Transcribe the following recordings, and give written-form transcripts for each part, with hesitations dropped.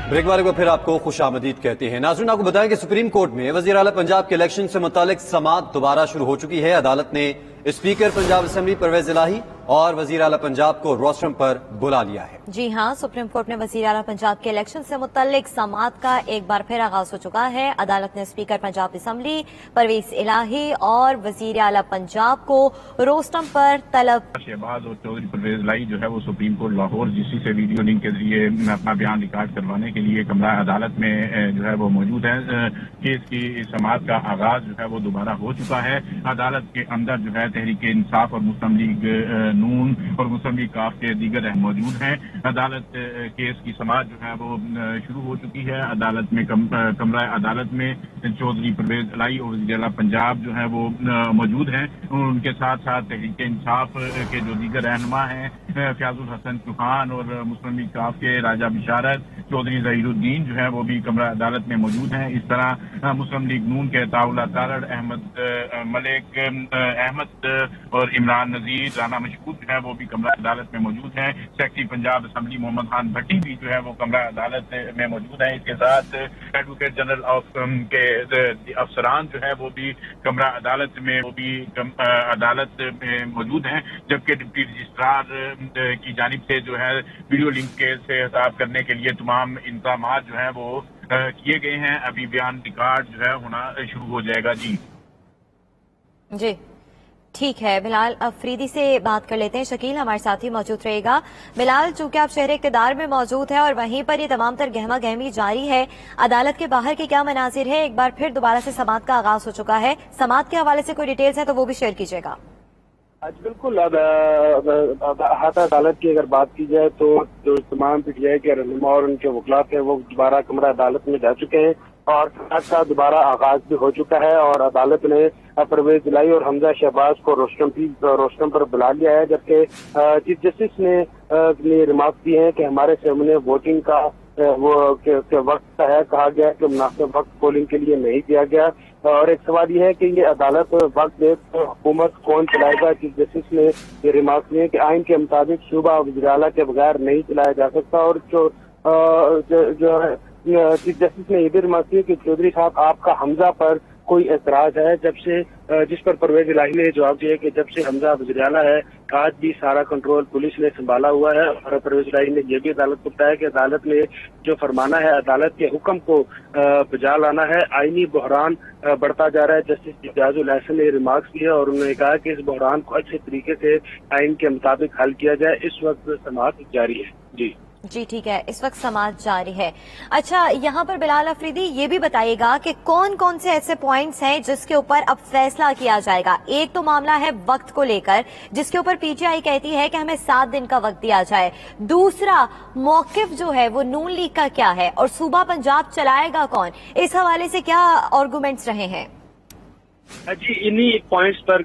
Break वाले को फिर आपको खुश आमदीद कहते हैं। नाज़रीन, आपको बताएं कि सुप्रीम कोर्ट में वज़ीर आला पंजाब के इलेक्शन से मुतालिक समाअत दोबारा शुरू हो चुकी है। अदालत ने स्पीकर पंजाब असेंबली परवेज इलाही और वज़ीर आला पंजाब को रोस्ट्रम पर बुला लिया है। जी हाँ, सुप्रीम कोर्ट में वज़ीर आला पंजाब के इलेक्शन से मुतालिक समाअत का एक बार फिर आगाज हो चुका है। अदालत ने स्पीकर पंजाब असेंबली परवेज इलाही और वज़ीर आला पंजाब को रोस्ट्रम पर तलब। शहबाज और चौधरी परवेज इलाही जो है वो सुप्रीम कोर्ट लाहौर जीसी से वीडियो लिंक के जरिए अपना बयान रिकॉर्ड करवाने के लिए कमरा अदालत में जो है वो मौजूद है। केस की समाअत का आगाज जो है वो दोबारा हो चुका है। अदालत के अंदर जो है तहरीक इंसाफ और मुस्लिम लीग नून और मुस्लिम लीग काफ के दीगर मौजूद हैं। अदालत केस की समाअत जो है वो शुरू हो चुकी है। अदालत में कमरा अदालत में चौधरी परवेज इलाही और वज़ीर आला पंजाब जो है वो मौजूद हैं। उनके साथ साथ तहरीक इंसाफ के जो दीगर रहनुमा हैं फयाजुल हसन चौहान और मुस्लिम लीग काफ के राजा बिशारत चौधरी जहीरुद्दीन जो है वो भी कमरा अदालत में मौजूद हैं। इस तरह मुस्लिम लीग नून के ताउला तारड़ अहमद मलिक अहमद और इमरान नजीर राना मशकूर जो है वो भी कमरा अदालत में मौजूद हैं। सेक्रेटरी पंजाब असेंबली मोहम्मद खान भट्टी भी जो है वो कमरा अदालत में मौजूद हैं। इसके साथ एडवोकेट जनरल ऑफ के अफसरान जो है वो भी कमरा अदालत में अदालत में मौजूद हैं। जबकि डिप्टी रजिस्ट्रार की जानिब से जो है वीडियो लिंक से हिसाब करने के लिए तमाम इंतजाम जो है वो किए गए हैं। अभी बयान रिकॉर्ड जो है होना शुरू हो जाएगा। जी ठीक है, बिलाल अफरीदी से बात कर लेते हैं। शकील हमारे साथ ही मौजूद रहेगा। बिलाल, चूंकि आप शहर इक़्तिदार में मौजूद है और वहीं पर ये तमाम तर गहमा गहमी जारी है, अदालत के बाहर के क्या मनाजिर है? एक बार फिर दोबारा से समाअत का आगाज हो चुका है। समाअत के हवाले से कोई डिटेल्स है तो वो भी शेयर कीजिएगा। आज बिल्कुल अहाता अदालत की अगर बात की जाए तो जो तमाम पीटीआई के रहनुमा और उनके वकला थे वो दोबारा कमरा अदालत में जा चुके हैं और समाअत का दोबारा आगाज भी हो चुका है। और अदालत ने परवेज इलाही और हमजा शहबाज को रोस्ट्रम पर बुला लिया है। जबकि चीफ जस्टिस ने रिमार्क दिए हैं कि हमारे सामने वोटिंग का के वक्त है, कहा गया कि मुनासिब वक्त पोलिंग के लिए नहीं दिया गया। और एक सवाल ये है कि ये अदालत वक्त दे तो हुकूमत कौन चलाएगा। चीफ जस्टिस ने ये रिमार्क दिए कि आइन के मुताबिक सूबा वज़ीर आला के बगैर नहीं चलाया जा सकता। और जो है चीफ जस्टिस ने ये भी रिमार्क दिया कि चौधरी साहब आपका हमजा पर कोई एतराज है, जब से जिस पर परवेज इलाही ने जवाब दिया कि जब से हमजा वज़ीर आला है आज भी सारा कंट्रोल पुलिस ने संभाला हुआ है। और परवेज इलाही ने यह भी अदालत को बताया कि अदालत ने जो फरमाना है अदालत के हुक्म को बजा लाना है। आईनी बहरान बढ़ता जा रहा है। जस्टिस इजाजुल हसन ने रिमार्क्स दिए और उन्होंने कहा कि इस बहरान को अच्छे तरीके से आइन के मुताबिक हल किया जाए। इस वक्त समाअत जारी है। जी ठीक है, इस वक्त समाअत जारी है। अच्छा, यहाँ पर बिलाल अफरीदी ये भी बताइएगा कि कौन कौन से ऐसे पॉइंट्स हैं जिसके ऊपर अब फैसला किया जाएगा? एक तो मामला है वक्त को लेकर जिसके ऊपर पीटीआई कहती है कि हमें 7 दिन का वक्त दिया जाए। दूसरा मौकिफ जो है वो नून लीग का क्या है और सूबा पंजाब चलाएगा कौन? इस हवाले से क्या आर्गूमेंट्स रहे हैं? जी, इन्हीं पॉइंट्स पर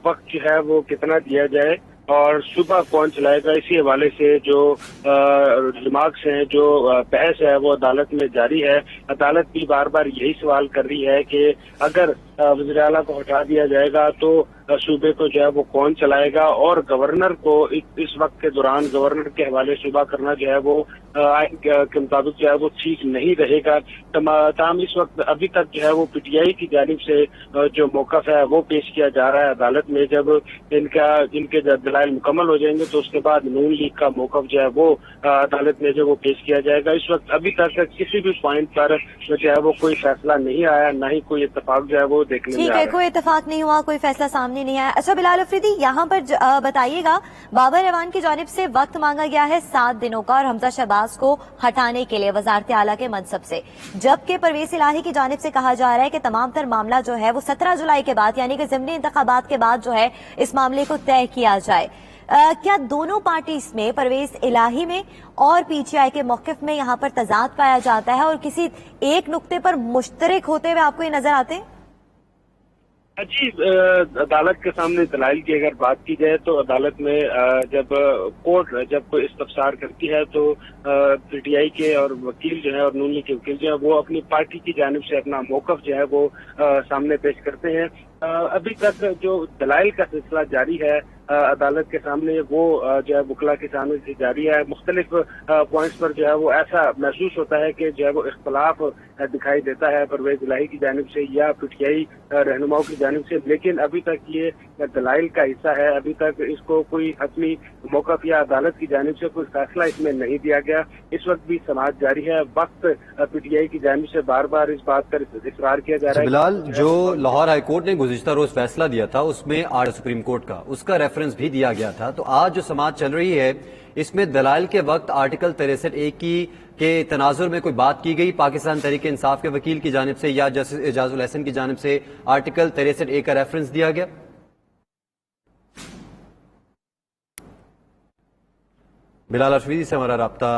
वक्त जो है वो कितना दिया जाए और सुबह कौन चलाएगा, इसी हवाले से जो रिमार्क्स हैं, जो बहस है वो अदालत में जारी है। अदालत भी बार बार यही सवाल कर रही है कि अगर वज़ीर आला को हटा दिया जाएगा तो सूबे को जो है वो कौन चलाएगा। और गवर्नर को इस वक्त के दौरान गवर्नर के हवाले सूबा करना जो है वो आइन के मुताबिक जो है वो ठीक नहीं रहेगा। तमाम इस वक्त अभी तक जो है वो पीटीआई की जानिब से जो मौक़िफ़ है वो पेश किया जा रहा है अदालत में। जब इनके दलाइल मुकम्मल हो जाएंगे तो उसके बाद नून लीग का मौक़िफ़ जो है वो अदालत में जो वो पेश किया जाएगा। इस वक्त अभी तक किसी भी पॉइंट पर जो है वो कोई फैसला नहीं आया, न ही कोई इत्तेफाक जो है वो देखने में आया। ठीक है, कोई इत्तेफाक नहीं हुआ, कोई फैसला सामने नहीं आया। अच्छा बिलाल अफरीदी, यहाँ पर बताइएगा, बाबर एवान की जानिब से वक्त मांगा गया है 7 दिनों का और हमजा शहबाज को हटाने के लिए वजारत आला के मनसब से, जबकि परवेज इलाही की जानिब से कहा जा रहा है कि तमाम तर मामला जो है वो 17 जुलाई के बाद यानी कि ज़िमनी इंतखाबात के बाद जो है इस मामले को तय किया जाए। क्या दोनों पार्टीज में, परवेज इलाही में और पीटीआई के मौक़िफ़ में यहाँ पर तजाद पाया जाता है और किसी एक नुक्ते पर मुश्तरक होते हुए आपको ये नजर आते हैं? जी, अदालत के सामने दलाइल की अगर बात की जाए तो अदालत में जब कोर्ट कोई इस्तफसार करती है तो पीटीआई के और वकील जो है और नून लीग के वकील जो है वो अपनी पार्टी की जानिब से अपना मौक़िफ़ जो है वो सामने पेश करते हैं। अभी तक जो दलाइल का सिलसिला जारी है अदालत के सामने वो जो है वकला के सामने से जारी है। मुख्तलिफ पॉइंट्स पर जो है वो ऐसा महसूस होता है कि जो है वो इख्तलाफ दिखाई देता है परवेज इलाही की जानिब से या पीटीआई रहनुमाओं की जानिब से, लेकिन अभी तक ये दलाइल का हिस्सा है। अभी तक इसको कोई हतमी मौक़िफ़ या अदालत की जानिब से कोई फैसला इसमें नहीं दिया गया। इस वक्त भी समाअत जारी है। वक्त पीटीआई की जानिब से बार बार इस बात पर इकरार किया जा रहा है। बिलाल, जो लाहौर हाई कोर्ट ने गुज़िश्ता रोज फैसला दिया था उसमें आर्डर सुप्रीम कोर्ट का उसका रेफरेंस भी दिया गया था, तो आज जो समाअत चल रही है इसमें दलाइल के वक्त आर्टिकल 63A के तनाजुर में कोई बात की गई पाकिस्तान तहरीक इंसाफ के वकील की जानिब से या जस्टिस एजाजुल एहसन की जानिब से आर्टिकल 63A का रेफरेंस दिया गया? बिलाल अरशदी से हमारा राब्ता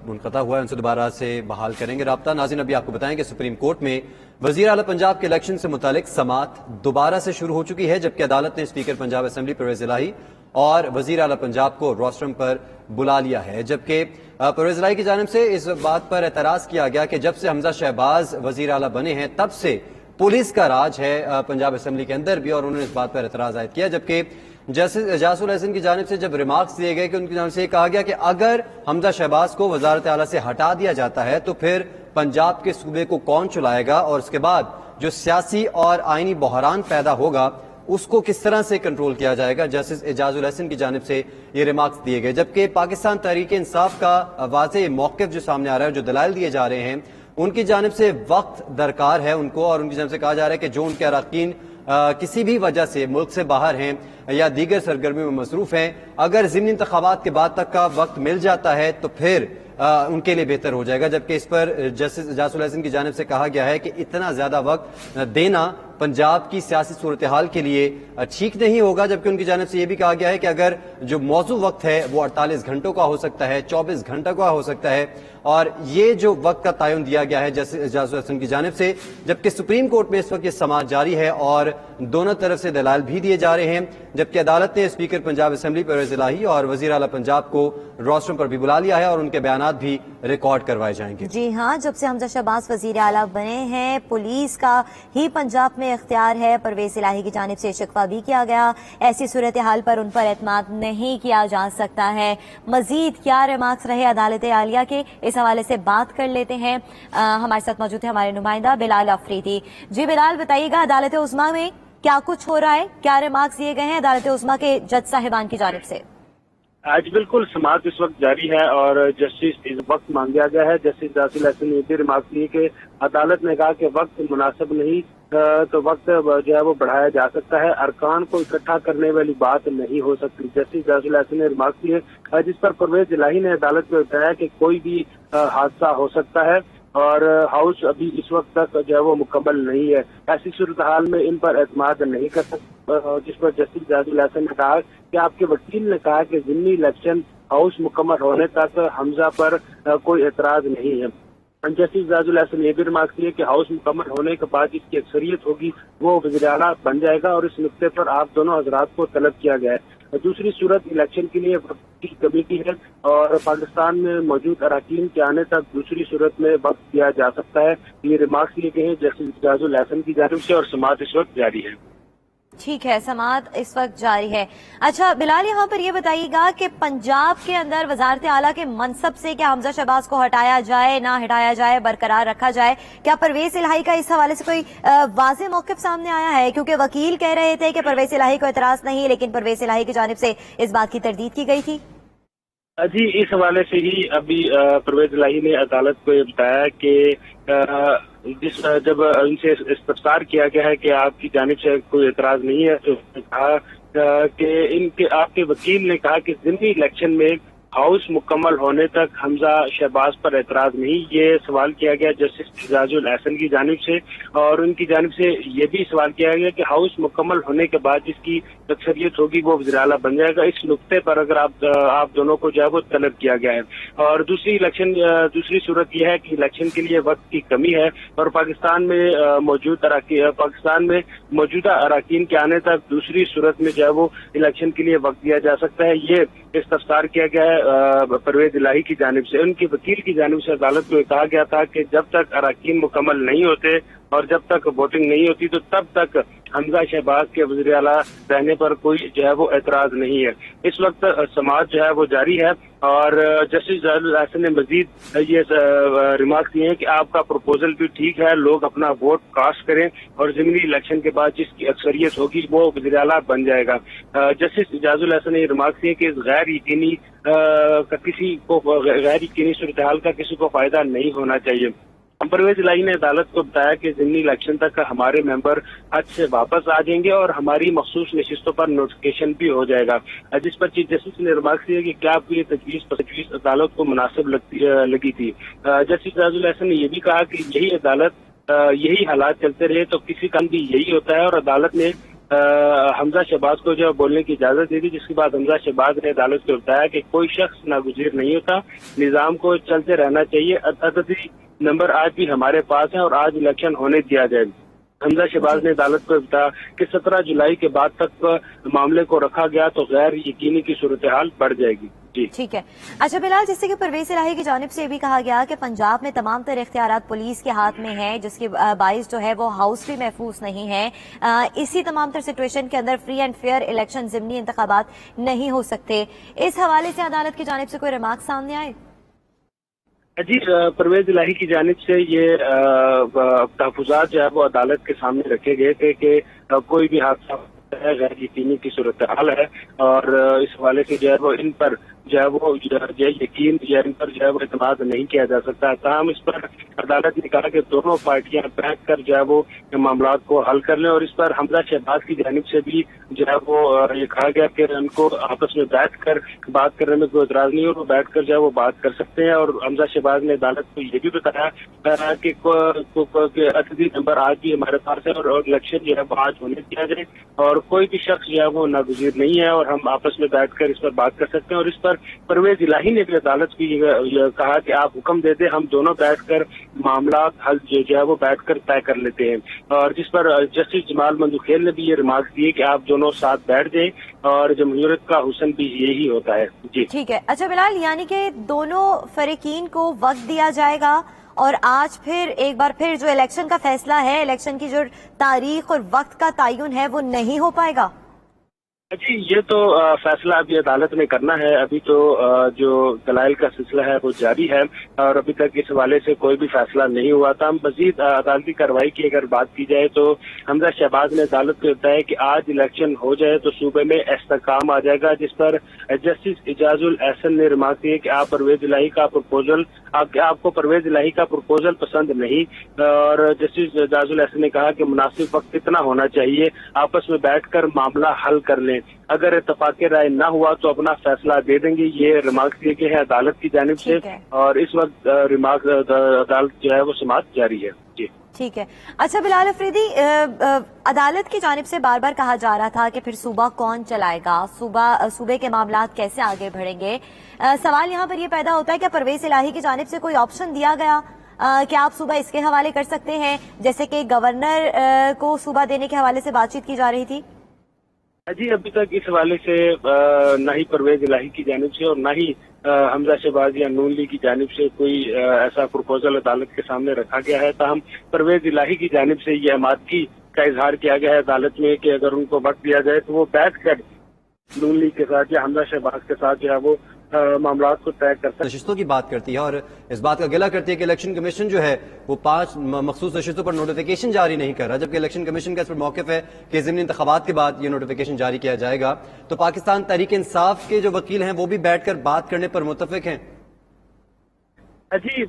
मुनक़ता हुआ है, उनसे दोबारा से बहाल करेंगे राब्ता। नाज़रीन, अभी आपको बताएं कि सुप्रीम कोर्ट में वज़ीर आला पंजाब के इलेक्शन से मुतालिक समाअत दोबारा से शुरू हो चुकी है, जबकि अदालत ने स्पीकर पंजाब असम्बली परवेज इलाही और वज़ीर आला पंजाब को रोस्ट्रम पर बुला लिया है। जबकि परवेज इलाही की जानिब से इस बात पर एतराज़ किया गया कि जब से हमजा शहबाज वज़ीर आला बने हैं तब से पुलिस का राज है पंजाब असम्बली के अंदर भी, और उन्होंने इस बात पर एतराज़ आयद किया। जबकि जस्टिस एजाजुल एहसन की जानिब से जब रिमार्क्स दिए गए कि उनकी जानिब से ये कहा गया कि अगर हमजा शहबाज को वज़ारत आला से हटा दिया जाता है तो फिर पंजाब के सूबे को कौन चलाएगा, और उसके बाद जो सियासी और आईनी बहरान पैदा होगा उसको किस तरह से कंट्रोल किया जाएगा। जस्टिस एजाजुल एहसन की जानिब से ये रिमार्क्स दिए गए। जबकि पाकिस्तान तहरीक इंसाफ का वाज़ेह मौक़िफ़ जो सामने आ रहा है, जो दलाइल दिए जा रहे हैं, उनकी जानिब से वक्त दरकार है उनको, और उनकी जानिब से कहा जा रहा है कि जो उनके अरकान किसी भी वजह से मुल्क से बाहर हैं या दीगर सरगर्मियों में मसरूफ हैं, अगर ज़िमनी इंतखाबात के बाद तक का वक्त मिल जाता है तो फिर उनके लिए बेहतर हो जाएगा। जबकि इस पर जस्टिस एजाजुल एहसन की जानिब से कहा गया है कि इतना ज्यादा वक्त देना पंजाब की सियासी सूरत हाल के लिए ठीक नहीं होगा। जबकि उनकी जानिब से यह भी कहा गया है कि अगर जो मौजू वक्त है वो 48 घंटों का हो सकता है, 24 घंटों का हो सकता है, और ये जो वक्त का तयन दिया गया है जस्टिस एजाजुल एहसन की जानिब से। जबकि सुप्रीम कोर्ट में इस वक्त ये समाअत जारी है और दोनों तरफ से दलाल भी दिए जा रहे हैं। जबकि अदालत ने स्पीकर पंजाब असम्बली परवेज इलाही और वज़ीर आला पंजाब को रोस्ट्रम पर भी बुला लिया है और उनके बयान भी रिकॉर्ड करवाए जाएंगे। जी हाँ, जब से हमजा शहबाज वज़ीर आला बने हैं पुलिस का ही पंजाब में इख्तियार है। परवेज इलाही की जानिब से शिकवा भी किया गया, ऐसी सूरत हाल पर उन पर एतमाद नहीं किया जा सकता है। मजीद क्या रिमार्क्स रहे अदालत आलिया के, इस हवाले से बात कर लेते हैं। हमारे साथ मौजूद है हमारे नुमाइंदा बिलाल अफरीदी। जी बिलाल, बताइएगा अदालत उज़्मा में क्या कुछ हो रहा है, क्या रिमार्क्स दिए गए हैं अदालत उज़्मा के जज साहिबान की जानिब से? आज बिल्कुल समाअत इस वक्त जारी है और जस्टिस इस वक्त मांग दिया गया है। जस्टिस एजाजुल एहसन ने भी रिमार्क दिए कि अदालत ने कहा कि वक्त मुनासिब नहीं तो वक्त जो है वो बढ़ाया जा सकता है, अरकान को इकट्ठा करने वाली बात नहीं हो सकती। जस्टिस एजाजुल एहसन ने रिमार्क दिए जिस पर परवेज इलाही ने अदालत को बताया कि कोई भी हादसा हो सकता है और हाउस अभी इस वक्त तक जो है वो मुकम्मल नहीं है, ऐसी सूरत हाल में इन पर एतमाद नहीं कर सकता। जिस पर जस्टिस एजाजुल एहसन ने कहा कि आपके वकील ने कहा कि ज़िमनी इलेक्शन हाउस मुकम्मल होने तक हमजा पर कोई एतराज नहीं है। जस्टिस एजाजुल एहसन ने भी रिमार्क किए कि हाउस मुकम्मल होने के बाद जिसकी अक्सरियत होगी वो वज़ीर आला बन जाएगा और इस नुक्ते पर आप दोनों हजरात को तलब किया गया है। दूसरी सूरत इलेक्शन के लिए वक्त की कमी की है और पाकिस्तान में मौजूद अरकान के आने तक दूसरी सूरत में वक्त दिया जा सकता है। ये रिमार्क्स लिए गए हैं जस्टिस एजाजुल एहसन की जानिब से और समाअत इस वक्त जारी है। ठीक है, समाअत इस वक्त जारी है। अच्छा बिलाल, यहाँ पर ये बताइएगा कि पंजाब के अंदर वजारत आला के मनसब से क्या हमजा शहबाज को हटाया जाए, ना हटाया जाए, बरकरार रखा जाए? क्या परवेज इलाही का इस हवाले से कोई वाज़ेह मौक़िफ़ सामने आया है? क्योंकि वकील कह रहे थे कि परवेज इलाही को एतराज नहीं, लेकिन परवेज इलाही की जानिब से इस बात की तरदीद की गई थी। जी, इस हवाले से ही अभी परवेज इलाही ने अदालत को ये बताया कि जब उनसे इस्तफसार किया गया है कि आपकी जानिब से कोई एतराज नहीं है, तो कहा कि इनके आपके वकील ने कहा कि ज़िमनी इलेक्शन में हाउस मुकम्मल होने तक हमजा शहबाज पर एतराज नहीं। ये सवाल किया गया जस्टिस एजाजुल एहसन की जानिब से और उनकी जानिब से ये भी सवाल किया गया कि हाउस मुकम्मल होने के बाद जिसकी अक्सरियत होगी वो वज़ीर आला बन जाएगा। इस नुक्ते पर अगर आप दोनों को जो है वो तलब किया गया है। और दूसरी सूरत यह है कि इलेक्शन के लिए वक्त की कमी है और पाकिस्तान में मौजूदा अरकान के आने तक दूसरी सूरत में जो है वो इलेक्शन के लिए वक्त दिया जा सकता है। ये इस्तफसार किया गया है परवेज इलाही की जानिब से, उनके वकील की जानिब से अदालत को कहा गया था कि जब तक अरकान मुकम्मल नहीं होते और जब तक वोटिंग नहीं होती तो तब तक हमजा शहबाज के वज़ीर आला रहने पर कोई जो है वो एतराज नहीं है। इस वक्त समाअत जो है वो जारी है और जस्टिस जाजुल अहसन ने मजीद ये रिमार्क दिए हैं कि आपका प्रपोजल भी ठीक है, लोग अपना वोट कास्ट करें और ज़मीनी इलेक्शन के बाद जिसकी अक्सरियत होगी वो वज़ीर आला बन जाएगा। जस्टिस जाजुल अहसन ने रिमार्क दिए कि इस गैर यकीनी सूरत हाल का किसी को फायदा नहीं होना चाहिए। परवेज इलाही ने अदालत को बताया कि ज़मीनी इलेक्शन तक हमारे मेंबर हज से वापस आ जाएंगे और हमारी मखसूस नशिस्तों पर नोटिफिकेशन भी हो जाएगा, जिस पर चीफ जस्टिस ने रिमार्क दिया कि क्या आपको ये तजवीज़ अदालत को मुनासिब लगी थी। जस्टिस जाजुल अहसन ने यह भी कहा कि यही अदालत यही हालात चलते रहे तो किसी का भी यही होता है और अदालत ने हमजा शहबाज को जो बोलने की इजाजत दी थी, जिसके बाद हमजा शहबाज ने अदालत को बताया कि कोई शख्स नागुज़ीर नहीं होता, निज़ाम को चलते रहना चाहिए, अददी नंबर आज भी हमारे पास है और आज इलेक्शन होने दिया जाए। हमजा शहबाज ने अदालत को बताया कि 17 जुलाई के बाद तक मामले को रखा गया तो गैर यकीनी की सूरत हाल बढ़ जाएगी। जी ठीक है। अच्छा बिलाल, जैसे कि परवेज इलाही की जानिब से भी कहा गया कि पंजाब में तमाम तर इख्तियारात पुलिस के हाथ में है, जिसके बाइस जो है वो हाउस भी महफूज नहीं है। इसी तमाम तर सिचुएशन के अंदर फ्री एंड फेयर इलेक्शन ज़िमनी इंतखाबात नहीं हो सकते। इस हवाले से अदालत की जानिब से कोई रिमार्क सामने आए? जी, परवेज इलाही की जानिब से ये तहफ़्फ़ुज़ात जो है वो अदालत के सामने रखे गए थे कि कोई भी हादसा गैर यकीनी की सूरत हाल है और इस हवाले से जो है वो इन पर जो है वो यकीन या इन पर जो है वो एतमाद नहीं किया जा सकता। ताहम इस पर अदालत ने कहा कि दोनों पार्टियां बैठ कर जो है वो मामलात को हल कर लें और इस पर हमजा शहबाज की जानिब से भी जो है वो ये कहा गया कि उनको आपस में बैठ कर बात करने में कोई एतराज नहीं और वो बैठ कर जो है वो बात कर सकते हैं। और हमजा शहबाज ने अदालत को ये भी बताया कि अददी नंबर आज भी हमारे पास है और इलेक्शन जो है वो आज होने दिया जाए और कोई भी शख्स जो है वो नागुज़ीर नहीं है और हम आपस में बैठकर इस पर बात कर सकते हैं। और इस पर परवेज इलाही ने भी अदालत की कहा कि आप हुक्म दे दें, हम दोनों बैठकर मामला हल जो है वो बैठकर तय कर लेते हैं। और जिस पर जस्टिस जमाल मंदुखेल ने भी ये रिमार्क दिए कि आप दोनों साथ बैठ जाएं और जमहूरियत का हुस्न भी यही होता है। जी ठीक है। अच्छा बिलाल, यानी कि दोनों फरीकीन को वक्त दिया जाएगा और आज फिर एक बार फिर जो इलेक्शन का फैसला है, इलेक्शन की जो तारीख और वक्त का तयन है वो नहीं हो पाएगा? जी, ये तो फैसला अभी अदालत ने करना है। अभी तो जो दलाइल का सिलसिला है वो जारी है और अभी तक इस हवाले से कोई भी फैसला नहीं हुआ था। मजीद अदालती कार्रवाई की अगर बात की जाए तो हमजा शहबाज ने अदालत को बताया कि आज इलेक्शन हो जाए तो सूबे में इस्तेहकाम आ जाएगा, जिस पर जस्टिस इजाजुल अहसन ने रिमार्क दिए कि आप परवेज इलाही का प्रपोजल आपको परवेज इलाही का प्रपोजल पसंद नहीं। और जस्टिस इजाजुल अहसन ने कहा कि मुनासिब वक्त कितना होना चाहिए, आपस में बैठकर मामला हल कर लें, अगर इत्तफाक राय ना हुआ तो अपना फैसला दे देंगे। ये रिमार्क दिए गए हैं अदालत की जानिब से और इस वक्त रिमार्क अदालत जो है वो समाअत जारी है। जी ठीक है। अच्छा बिलाल अफरीदी, अदालत की जानिब से बार बार कहा जा रहा था कि फिर सूबा कौन चलाएगा, सूबे के मामलात कैसे आगे बढ़ेंगे। सवाल यहाँ पर यह पैदा होता है कि परवेज इलाही की जानिब से कोई ऑप्शन दिया गया क्या आप सूबा इसके हवाले कर सकते हैं, जैसे कि गवर्नर को सूबा देने के हवाले से बातचीत की जा रही थी? जी, अभी तक इस हवाले से न ही परवेज इलाही की जानिब से और न ही हमजा शहबाज या नून लीग की जानिब से कोई ऐसा प्रपोजल अदालत के सामने रखा गया है। ताहम परवेज इलाही की जानिब से ये आमादगी का इजहार किया गया है अदालत में कि अगर उनको वक्त दिया जाए तो वो बैठ कर नून लीग के साथ या हमजा शहबाज के साथ जो है वो मामलात को तय कर सकते। नशिस्तों की बात करती है और इस बात का गिला करती है कि इलेक्शन कमीशन जो है वो 5 मखसूस नशिस्तों पर नोटिफिकेशन जारी नहीं कर रहा, जबकि इलेक्शन कमीशन का इस पर मौक़िफ़ है कि ज़िमनी इंतखाबात के बाद ये नोटिफिकेशन जारी किया जाएगा। तो पाकिस्तान तहरीक इंसाफ के जो वकील हैं वो भी बैठकर बात करने पर मुत्तफिक हैं। जी,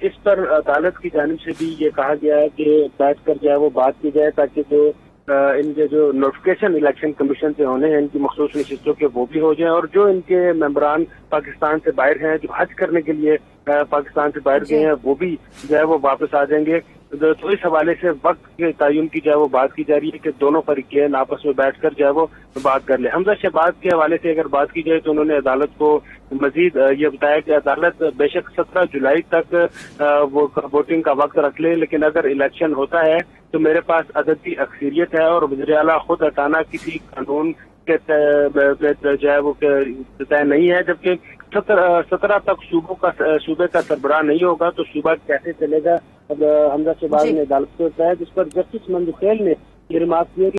इस पर अदालत की जानिब से भी ये कहा गया है कि बैठकर जो है वो बात की जाए ताकि जो इनके जो नोटिफिकेशन इलेक्शन कमीशन से होने हैं इनकी मखसूस नशिस्तों के वो भी हो जाए और जो इनके मेंबरान पाकिस्तान से बाहर हैं, जो हज करने के लिए पाकिस्तान से बाहर गए हैं, वो भी जो है वो वापस आ जाएंगे। तो इस हवाले से वक्त के तयन की जो है वो बात की जा रही है कि दोनों फरीकें आपस में बैठकर जो है वो बात कर ले। हमजा शहबाज के हवाले से अगर बात की जाए तो उन्होंने अदालत को मजीद ये बताया कि अदालत बेशक 17 जुलाई तक वो वोटिंग का वक्त रख ले, लेकिन अगर इलेक्शन होता है تو میرے پاس عددی اکثریت ہے اور وزیر اعلیٰ خود ہٹانا کسی قانون کے جو ہے وہ طے نہیں ہے، جبکہ 17 تک صوبے کا سربراہ نہیں ہوگا تو صوبہ کیسے چلے گا؟ اب حمزہ شہباز نے عدالت کو بتایا، جس پر جسٹس منجو کیل نے یہ ریمارک کیا